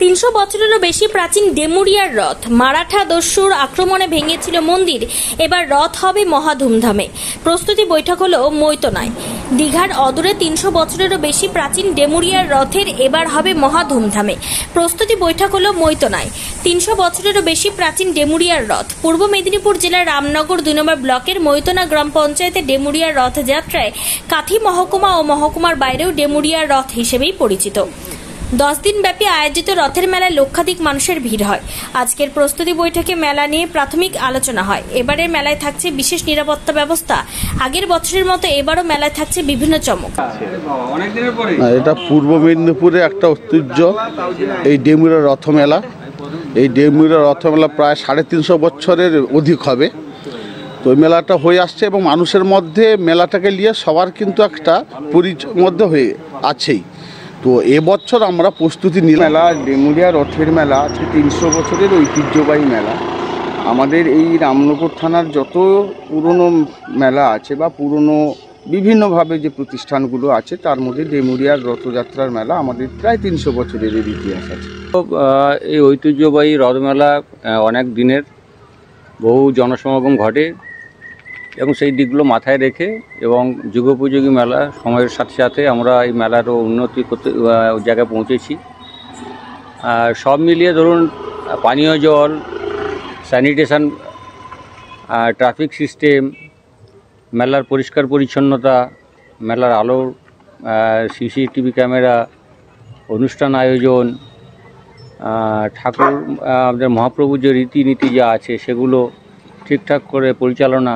300 বছরেরও বেশি প্রাচীন ডেমুরিয়ার রথ মারাঠা দস্যুর আক্রমণে ভেঙেছিল মন্দির। এবার রথ হবে মহা ধুমধামে। প্রস্তুতি বৈঠক হলো মৈতনায়। দীঘার অদূরে 300 বছরেরও বেশি প্রাচীন ডেমুরিয়ার রথের এবার হবে মহা ধুমধামে। প্রস্তুতি বৈঠক হলো মৈতনায়। 300 বছরেরও বেশি প্রাচীন ডেমুরিয়ার রথ পূর্ব মেদিনীপুর জেলার রামনগর 2 নম্বর ব্লকের মৈতনা গ্রাম পঞ্চায়েতের ডেমুরিয়ার রথযাত্রায় কাঁথি মহকুমা ও মহকুমার বাইরেও ডেমুরিয়ার রথ হিসেবেই পরিচিত। 10 দিন ব্যাপী আয়োজিত রথের মেলায় লক্ষাধিক মানুষের ভিড় হয়। আজকের প্রস্তুতি বৈঠকে মেলা নিয়ে প্রাথমিক আলোচনা হয়। এবারের মেলায় থাকছে বিশেষ নিরাপত্তা ব্যবস্থা। আগের বছরের মতো এবারও মেলায় থাকছে বিভিন্ন চমক। এটা পূর্ব মেদিনীপুরে একটা ঐতিহ্য, এই ডেমুরিয়া রথ মেলা। এই ডেমুরিয়া রথ মেলা প্রায় 350 বছরের অধিক হবে। তো ওই মেলাটা হয়ে আসছে এবং মানুষের মধ্যে মেলাটাকে নিয়ে সবার কিন্তু একটা পরিচয় মধ্যে হয়ে আছেই। তো এবছর আমরা প্রস্তুতি নিলাম। মেলা ডেমুরিয়া রথের মেলা আজকে 300 বছরের ঐতিহ্যবাহী মেলা। আমাদের এই রামনগর থানার যত পুরনো মেলা আছে বা পুরনো বিভিন্নভাবে যে প্রতিষ্ঠানগুলো আছে তার মধ্যে ডেমুরিয়ার রথযাত্রার মেলা আমাদের প্রায় 300 বছরের ইতিহাস আছে। এই ঐতিহ্যবাহী রথমেলা অনেক দিনের, বহু জনসমাগম ঘটে এবং সেই দিকগুলো মাথায় রেখে এবং যুগোপযোগী মেলা সময়ের সাথে সাথে আমরা এই মেলারও উন্নতি করতে জায়গায় পৌঁছেছি। সব মিলিয়ে ধরুন পানীয় জল, স্যানিটেশন, ট্রাফিক সিস্টেম, মেলার পরিষ্কার পরিচ্ছন্নতা, মেলার আলোর সিসিটিভি ক্যামেরা, অনুষ্ঠান আয়োজন, ঠাকুর আমাদের মহাপ্রভুর যে রীতিনীতি যা আছে সেগুলো ঠিকঠাক করে পরিচালনা,